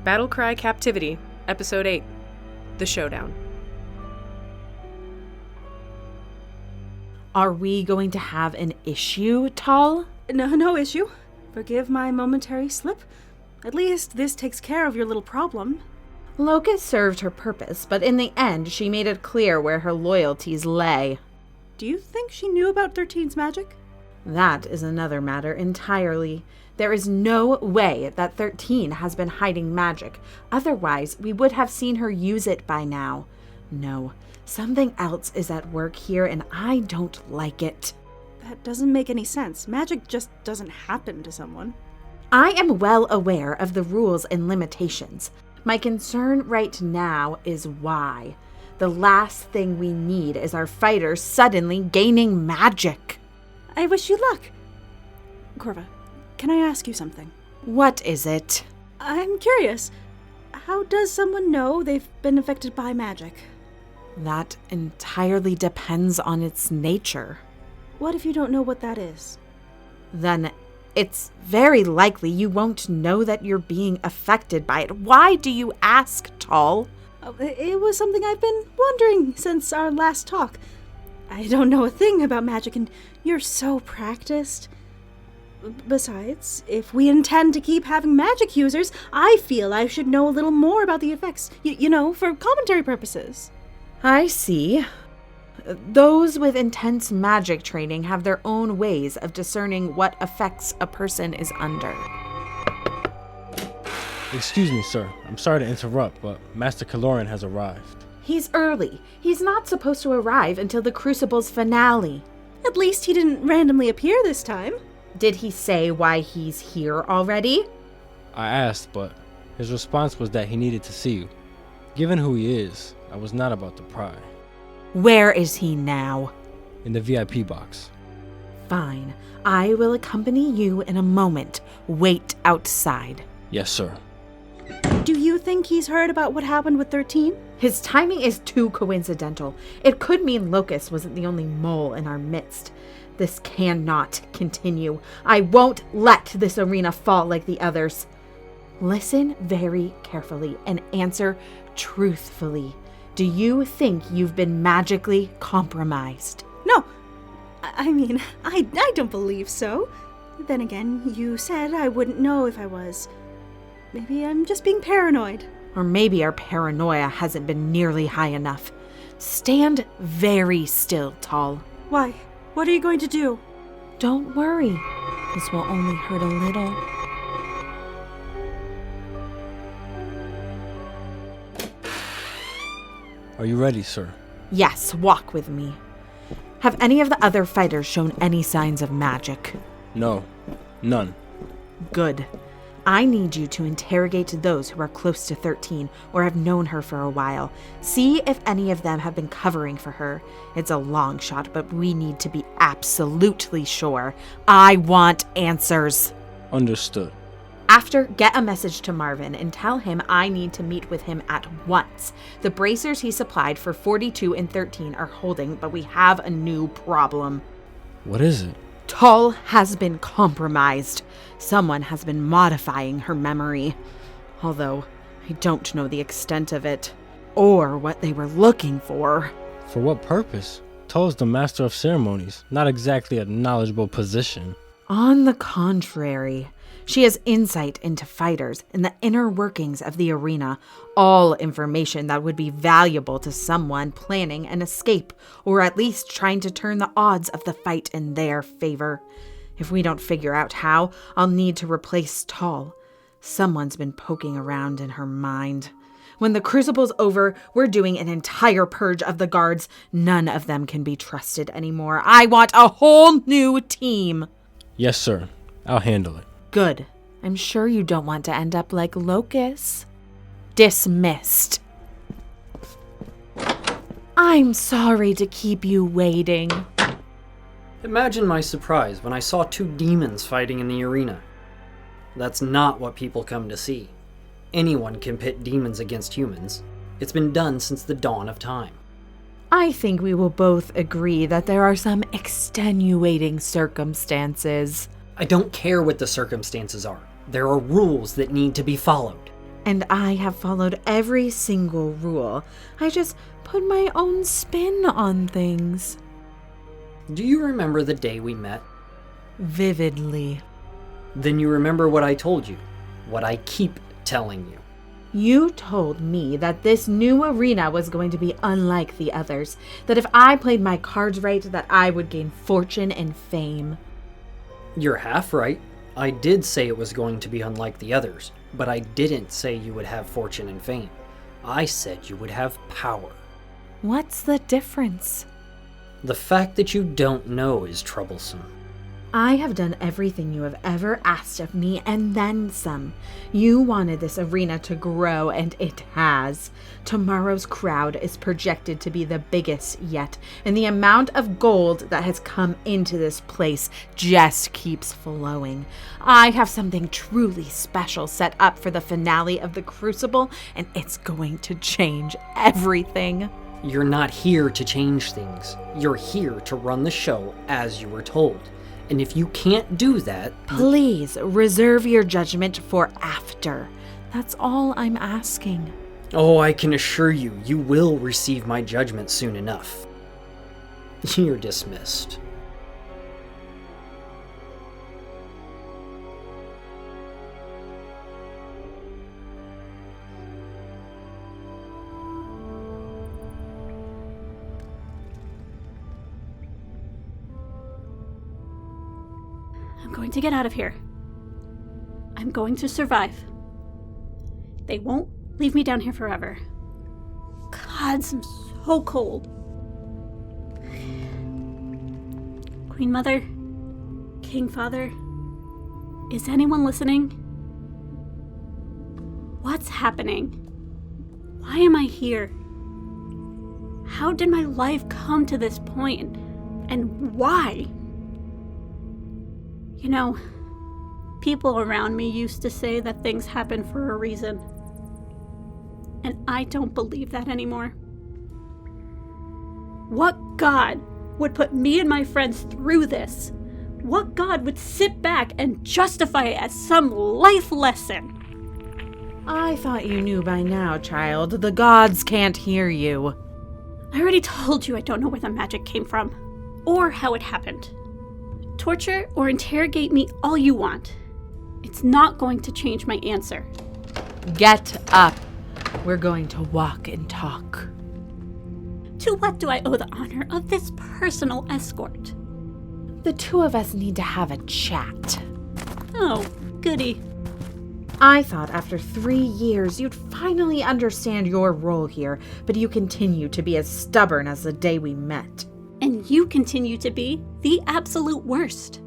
Battlecry Captivity, Episode 8, The Showdown. Are we going to have an issue, Tal? No issue. Forgive my momentary slip. At least this takes care of your little problem. Locust served her purpose, but in the end, she made it clear where her loyalties lay. Do you think she knew about 13's magic? That is another matter entirely. There is no way that 13 has been hiding magic. Otherwise, we would have seen her use it by now. No, something else is at work here, and I don't like it. That doesn't make any sense. Magic just doesn't happen to someone. I am well aware of the rules and limitations. My concern right now is why. The last thing we need is our fighters suddenly gaining magic. I wish you luck. Corva, can I ask you something? What is it? I'm curious. How does someone know they've been affected by magic? That entirely depends on its nature. What if you don't know what that is? Then it's very likely you won't know that you're being affected by it. Why do you ask, Tal? It was something I've been wondering since our last talk. I don't know a thing about magic, and you're so practiced. Besides, if we intend to keep having magic users, I feel I should know a little more about the effects, you know, for commentary purposes. I see. Those with intense magic training have their own ways of discerning what effects a person is under. Excuse me, sir. I'm sorry to interrupt, but Master Killoran has arrived. He's early. He's not supposed to arrive until the Crucible's finale. At least he didn't randomly appear this time. Did he say why he's here already? I asked, but his response was that he needed to see you. Given who he is, I was not about to pry. Where is he now? In the VIP box. Fine. I will accompany you in a moment. Wait outside. Yes, sir. Do you think he's heard about what happened with 13? His timing is too coincidental. It could mean Locust wasn't the only mole in our midst. This cannot continue. I won't let this arena fall like the others. Listen very carefully and answer truthfully. Do you think you've been magically compromised? No. I mean, I don't believe so. Then again, you said I wouldn't know if I was. Maybe I'm just being paranoid. Or maybe our paranoia hasn't been nearly high enough. Stand very still, Tal. Why? What are you going to do? Don't worry. This will only hurt a little. Are you ready, sir? Yes, walk with me. Have any of the other fighters shown any signs of magic? No, none. Good. I need you to interrogate those who are close to 13 or have known her for a while. See if any of them have been covering for her. It's a long shot, but we need to be absolutely sure. I want answers. Understood. After, get a message to Marvin and tell him I need to meet with him at once. The bracers he supplied for 42 and 13 are holding, but we have a new problem. What is it? Tal has been compromised. Someone has been modifying her memory. Although, I don't know the extent of it, or what they were looking for. For what purpose? Tol's the Master of Ceremonies, not exactly a knowledgeable position. On the contrary, she has insight into fighters and the inner workings of the arena, all information that would be valuable to someone planning an escape, or at least trying to turn the odds of the fight in their favor. If we don't figure out how, I'll need to replace Tal. Someone's been poking around in her mind. When the Crucible's over, we're doing an entire purge of the guards. None of them can be trusted anymore. I want a whole new team. Yes, sir. I'll handle it. Good. I'm sure you don't want to end up like Locust. Dismissed. I'm sorry to keep you waiting. Imagine my surprise when I saw two demons fighting in the arena. That's not what people come to see. Anyone can pit demons against humans. It's been done since the dawn of time. I think we will both agree that there are some extenuating circumstances. I don't care what the circumstances are. There are rules that need to be followed. And I have followed every single rule. I just put my own spin on things. Do you remember the day we met? Vividly. Then you remember what I told you, what I keep telling you. You told me that this new arena was going to be unlike the others, that if I played my cards right, that I would gain fortune and fame. You're half right. I did say it was going to be unlike the others, but I didn't say you would have fortune and fame. I said you would have power. What's the difference? The fact that you don't know is troublesome. I have done everything you have ever asked of me, and then some. You wanted this arena to grow, and it has. Tomorrow's crowd is projected to be the biggest yet, and the amount of gold that has come into this place just keeps flowing. I have something truly special set up for the finale of the Crucible, and it's going to change everything. You're not here to change things. You're here to run the show as you were told. And if you can't do that... Please reserve your judgment for after. That's all I'm asking. Oh, I can assure you, you will receive my judgment soon enough. You're dismissed. I'm going to get out of here. I'm going to survive. They won't leave me down here forever. Gods, I'm so cold. Queen Mother, King Father, is anyone listening? What's happening? Why am I here? How did my life come to this point? And why? You know, people around me used to say that things happen for a reason. And I don't believe that anymore. What God would put me and my friends through this? What God would sit back and justify it as some life lesson? I thought you knew by now, child. The gods can't hear you. I already told you I don't know where the magic came from, or how it happened. Torture or interrogate me all you want. It's not going to change my answer. Get up. We're going to walk and talk. To what do I owe the honor of this personal escort? The two of us need to have a chat. Oh, goody. I thought after 3 years you'd finally understand your role here, but you continue to be as stubborn as the day we met. And you continue to be the absolute worst.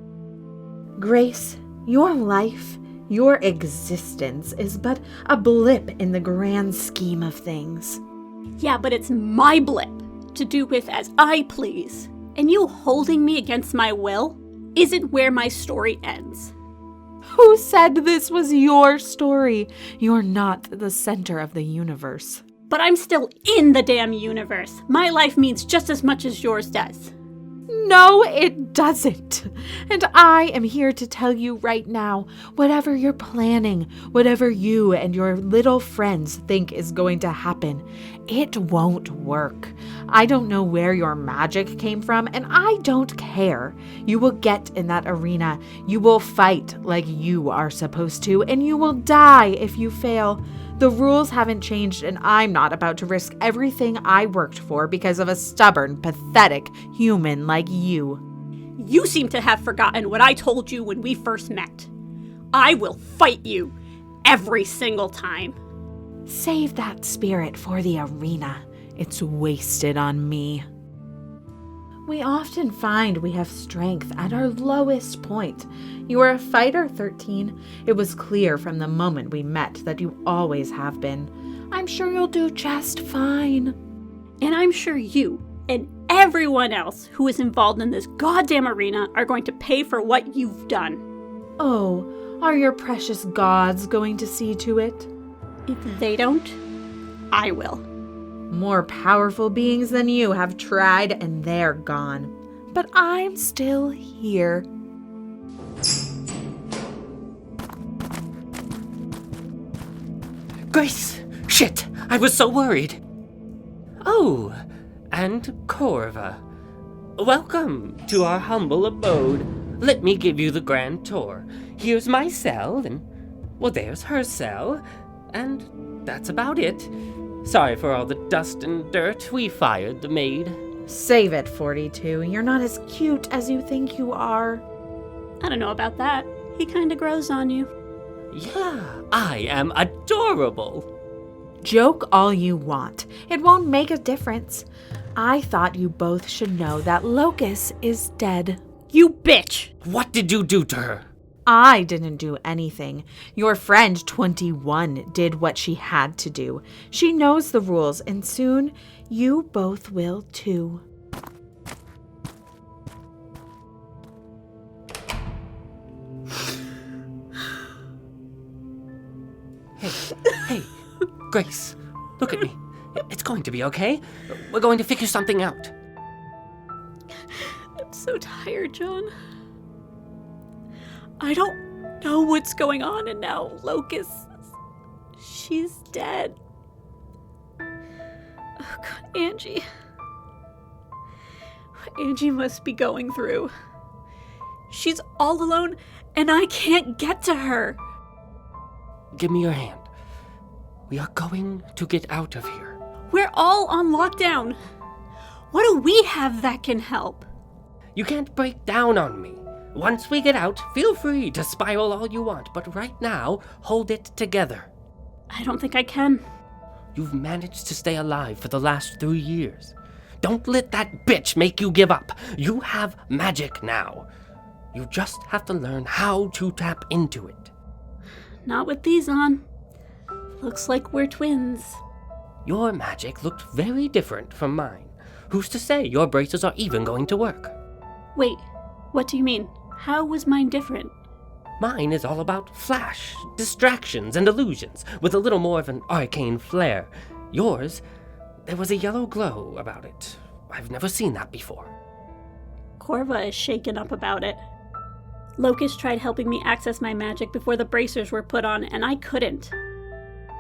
Grace, your life, your existence is but a blip in the grand scheme of things. Yeah, but it's my blip to do with as I please. And you holding me against my will isn't where my story ends. Who said this was your story? You're not the center of the universe. But I'm still in the damn universe. My life means just as much as yours does. No, it doesn't. And I am here to tell you right now, whatever you're planning, whatever you and your little friends think is going to happen, it won't work. I don't know where your magic came from, and I don't care. You will get in that arena. You will fight like you are supposed to, and you will die if you fail. The rules haven't changed, and I'm not about to risk everything I worked for because of a stubborn, pathetic human like you. You seem to have forgotten what I told you when we first met. I will fight you every single time. Save that spirit for the arena. It's wasted on me. We often find we have strength at our lowest point. You are a fighter, 13. It was clear from the moment we met that you always have been. I'm sure you'll do just fine. And I'm sure you and everyone else who is involved in this goddamn arena are going to pay for what you've done. Oh, are your precious gods going to see to it? If they don't, I will. More powerful beings than you have tried, and they're gone. But I'm still here. Grace! Shit! I was so worried! Oh, and Corva. Welcome to our humble abode. Let me give you the grand tour. Here's my cell, and, well, there's her cell, and that's about it. Sorry for all the dust and dirt. We fired the maid. Save it, 42. You're not as cute as you think you are. I don't know about that. He kinda grows on you. Yeah, I am adorable. Joke all you want. It won't make a difference. I thought you both should know that Locus is dead. You bitch! What did you do to her? I didn't do anything. Your friend 21 did what she had to do. She knows the rules, and soon you both will too. Hey, Grace, look at me. It's going to be okay. We're going to figure something out. I'm so tired, John. I don't know what's going on, and now Locus, she's dead. Oh God, Angie. Angie must be going through. She's all alone, and I can't get to her. Give me your hand. We are going to get out of here. We're all on lockdown. What do we have that can help? You can't break down on me. Once we get out, feel free to spiral all you want, but right now, hold it together. I don't think I can. You've managed to stay alive for the last 3 years. Don't let that bitch make you give up. You have magic now. You just have to learn how to tap into it. Not with these on. Looks like we're twins. Your magic looked very different from mine. Who's to say your braces are even going to work? Wait, what do you mean? How was mine different? Mine is all about flash, distractions, and illusions, with a little more of an arcane flair. Yours, there was a yellow glow about it. I've never seen that before. Corva is shaken up about it. Locust tried helping me access my magic before the bracers were put on, and I couldn't.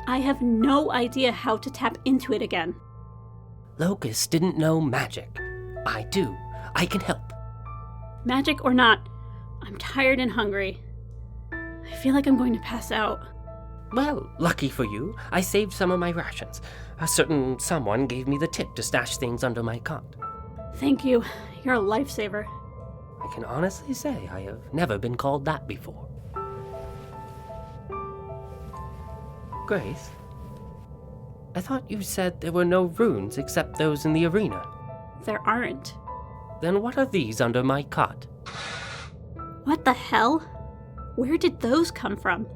I have no idea how to tap into it again. Locust didn't know magic. I do. I can help. Magic or not, I'm tired and hungry. I feel like I'm going to pass out. Well, lucky for you, I saved some of my rations. A certain someone gave me the tip to stash things under my cot. Thank you. You're a lifesaver. I can honestly say I have never been called that before. Grace, I thought you said there were no runes except those in the arena. There aren't. Then what are these under my cot? What the hell? Where did those come from?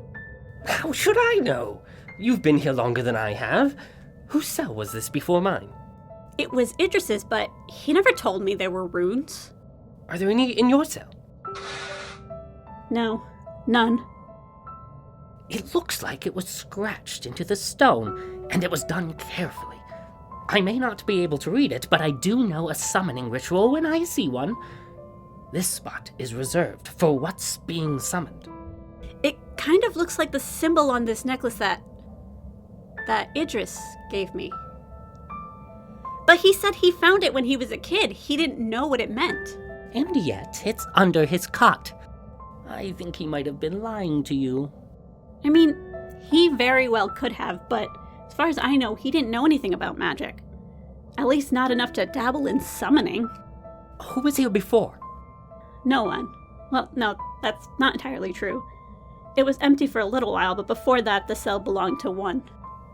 How should I know? You've been here longer than I have. Whose cell was this before mine? It was Idris's, but he never told me there were runes. Are there any in your cell? No, none. It looks like it was scratched into the stone, and it was done carefully. I may not be able to read it, but I do know a summoning ritual when I see one. This spot is reserved for what's being summoned. It kind of looks like the symbol on this necklace that Idris gave me. But he said he found it when he was a kid. He didn't know what it meant. And yet, it's under his cot. I think he might have been lying to you. I mean, he very well could have, but as far as I know, he didn't know anything about magic. At least not enough to dabble in summoning. Who was here before? No one. Well, no, that's not entirely true. It was empty for a little while, but before that, the cell belonged to one.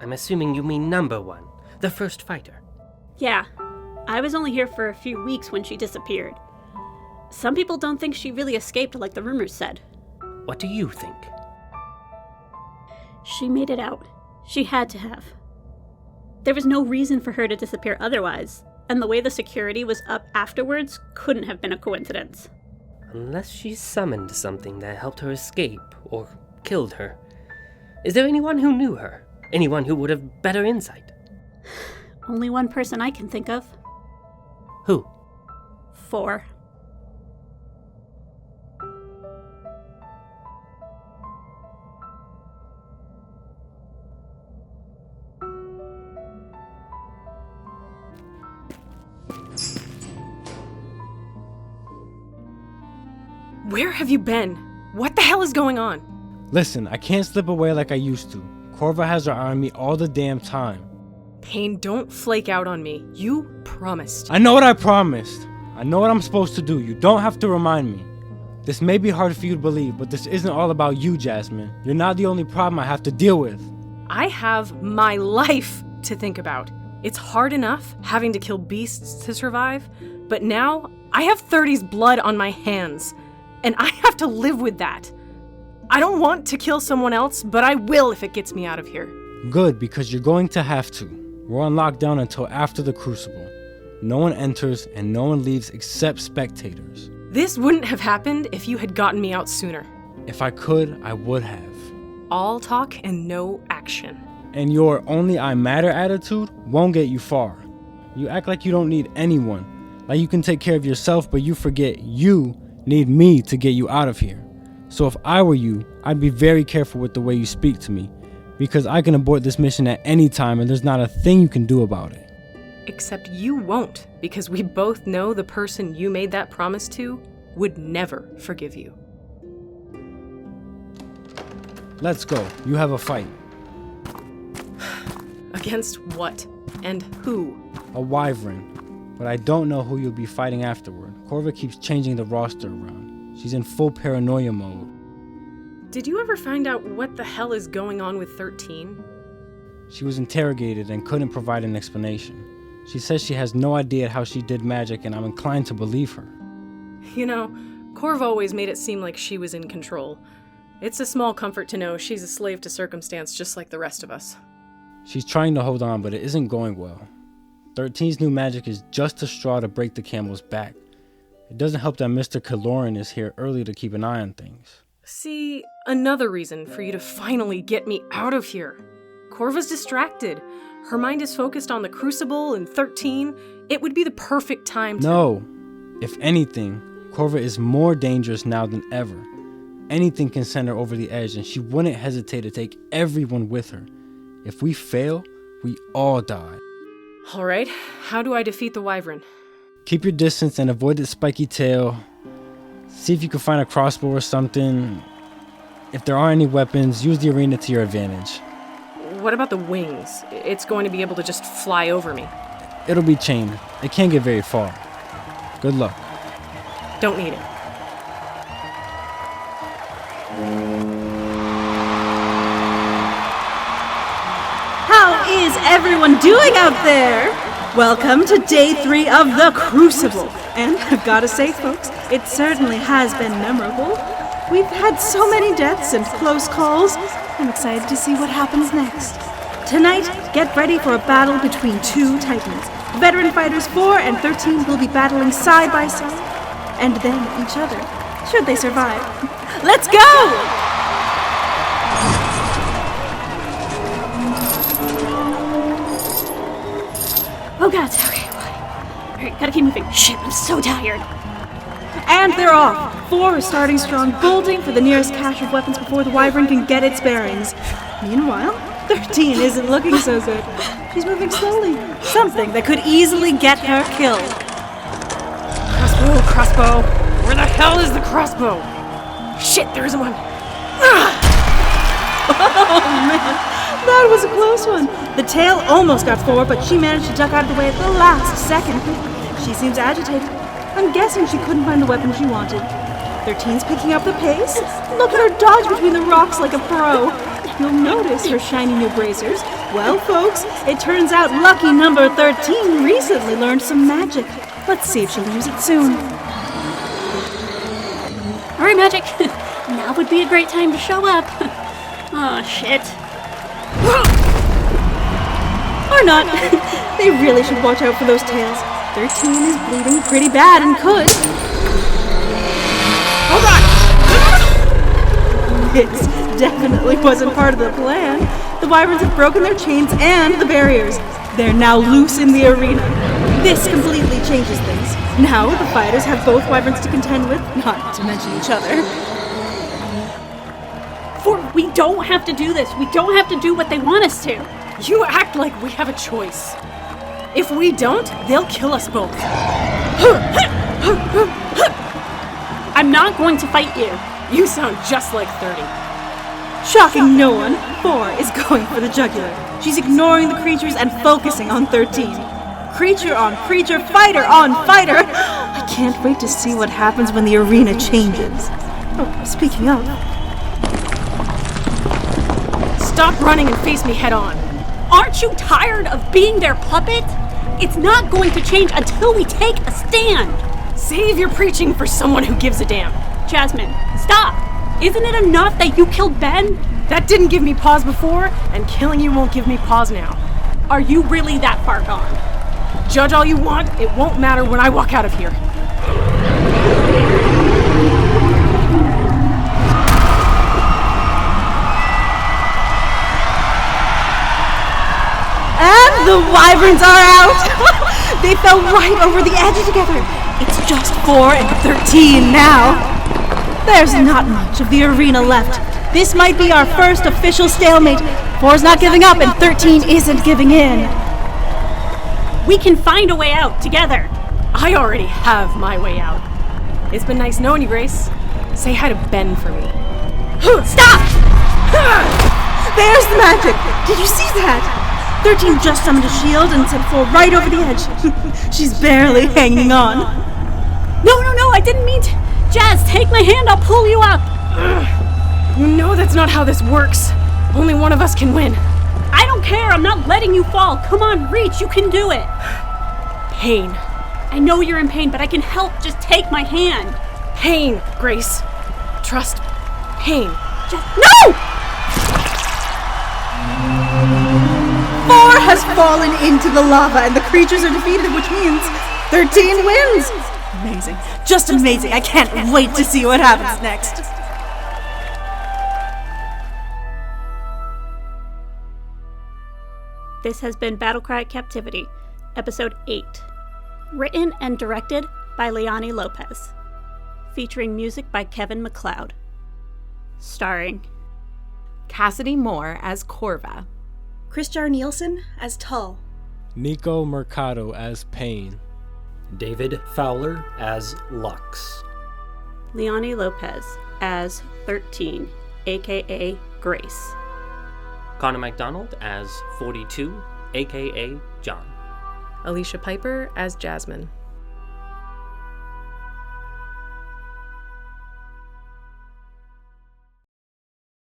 I'm assuming you mean number one, the first fighter. Yeah, I was only here for a few weeks when she disappeared. Some people don't think she really escaped like the rumors said. What do you think? She made it out. She had to have. There was no reason for her to disappear otherwise, and the way the security was up afterwards couldn't have been a coincidence. Unless she summoned something that helped her escape, or killed her. Is there anyone who knew her? Anyone who would have better insight? Only one person I can think of. Who? 4. Where have you been? What the hell is going on? Listen, I can't slip away like I used to. Corva has her eye on me all the damn time. Payne, don't flake out on me. You promised. I know what I promised. I know what I'm supposed to do. You don't have to remind me. This may be hard for you to believe, but this isn't all about you, Jasmine. You're not the only problem I have to deal with. I have my life to think about. It's hard enough having to kill beasts to survive, but now I have 30's blood on my hands, and I have to live with that. I don't want to kill someone else, but I will if it gets me out of here. Good, because you're going to have to. We're on lockdown until after the Crucible. No one enters and no one leaves except spectators. This wouldn't have happened if you had gotten me out sooner. If I could, I would have. All talk and no action. And your only I matter attitude won't get you far. You act like you don't need anyone, like you can take care of yourself, but you forget you need me to get you out of here. So if I were you, I'd be very careful with the way you speak to me, because I can abort this mission at any time and there's not a thing you can do about it. Except you won't, because we both know the person you made that promise to would never forgive you. Let's go. You have a fight. Against what? And who? A wyvern. But I don't know who you'll be fighting afterward. Corva keeps changing the roster around. She's in full paranoia mode. Did you ever find out what the hell is going on with 13? She was interrogated and couldn't provide an explanation. She says she has no idea how she did magic, and I'm inclined to believe her. You know, Corva always made it seem like she was in control. It's a small comfort to know she's a slave to circumstance just like the rest of us. She's trying to hold on, but it isn't going well. 13's new magic is just a straw to break the camel's back. It doesn't help that Master Killoran is here early to keep an eye on things. See, another reason for you to finally get me out of here. Corva's distracted. Her mind is focused on the Crucible and 13. It would be the perfect time to— No. If anything, Corva is more dangerous now than ever. Anything can send her over the edge, and she wouldn't hesitate to take everyone with her. If we fail, we all die. Alright, how do I defeat the wyvern? Keep your distance and avoid its spiky tail. See if you can find a crossbow or something. If there aren't any weapons, use the arena to your advantage. What about the wings? It's going to be able to just fly over me. It'll be chained. It can't get very far. Good luck. Don't need it. How is everyone doing out there? Welcome to day 3 of the Crucible. And I've got to say, folks, it certainly has been memorable. We've had so many deaths and close calls. I'm excited to see what happens next. Tonight, get ready for a battle between 2 titans. Veteran fighters 4 and 13 will be battling side by side, and then each other, should they survive. Let's go! Oh god, okay. Alright, gotta keep moving. Shit, I'm so tired. And they're off. 4 is starting strong, bolting for the nearest cache of weapons before the wyvern can get its bearings. Meanwhile, 13 isn't looking so good. She's moving slowly. Something that could easily get her killed. Crossbow! Where the hell is the crossbow? Shit, there isn't one! Oh man, that was a close one. The tail almost got 4, but she managed to duck out of the way at the last second. She seems agitated. I'm guessing she couldn't find the weapon she wanted. 13's picking up the pace. Look at her dodge between the rocks like a pro. You'll notice her shiny new bracers. Well, folks, it turns out lucky number 13 recently learned some magic. Let's see if she'll use it soon. Alright, Magic. Now would be a great time to show up. Oh, shit. Or not. They really should watch out for those tails. 13 is bleeding pretty bad and could... Hold on! This definitely wasn't part of the plan. The wyverns have broken their chains and the barriers. They're now loose in the arena. This completely changes things. Now the fighters have both wyverns to contend with, not to mention each other. We don't have to do this. We don't have to do what they want us to. You act like we have a choice. If we don't, they'll kill us both. I I'm not going to fight you. You sound just like 30. Shocking no one, 4 is going for the jugular. She's ignoring the creatures and focusing on 13. Creature on creature, fighter on fighter. I can't wait to see what happens when the arena changes. Oh, speaking of... Stop running and face me head on. Aren't you tired of being their puppet? It's not going to change until we take a stand. Save your preaching for someone who gives a damn. Jasmine, stop! Isn't it enough that you killed Ben? That didn't give me pause before, and killing you won't give me pause now. Are you really that far gone? Judge all you want, it won't matter when I walk out of here. And the wyverns are out! They fell right over the edge together. It's just 4 and 13 now. There's not much of the arena left. This might be our first official stalemate. 4's not giving up and 13 isn't giving in. We can find a way out together. I already have my way out. It's been nice knowing you, Grace. Say hi to Ben for me. Stop! There's the magic! Did you see that? 13 just summoned a shield and sent 4 right over the edge. She's barely hanging on. No, I didn't mean to. Jazz, take my hand, I'll pull you up. You know that's not how this works. Only one of us can win. I don't care, I'm not letting you fall. Come on, reach, you can do it. Pain. I know you're in pain, but I can help. Just take my hand. Pain, Grace. Trust. Pain. No! 4 has fallen into the lava and the creatures are defeated, which means 13 wins. Amazing. Just amazing. I can't wait to see what happens next. This has been Battlecry Captivity, Episode 8. Written and directed by Leonie Lopez. Featuring music by Kevin MacLeod. Starring Cassidy Moore as Corva. Chris Jar Nielsen as Tull. Nico Mercado as Pain. David Fowler as Lux. Leonie Lopez as 13, aka Grace. Connor MacDonald as 42, aka John. Alicia Piper as Jasmine.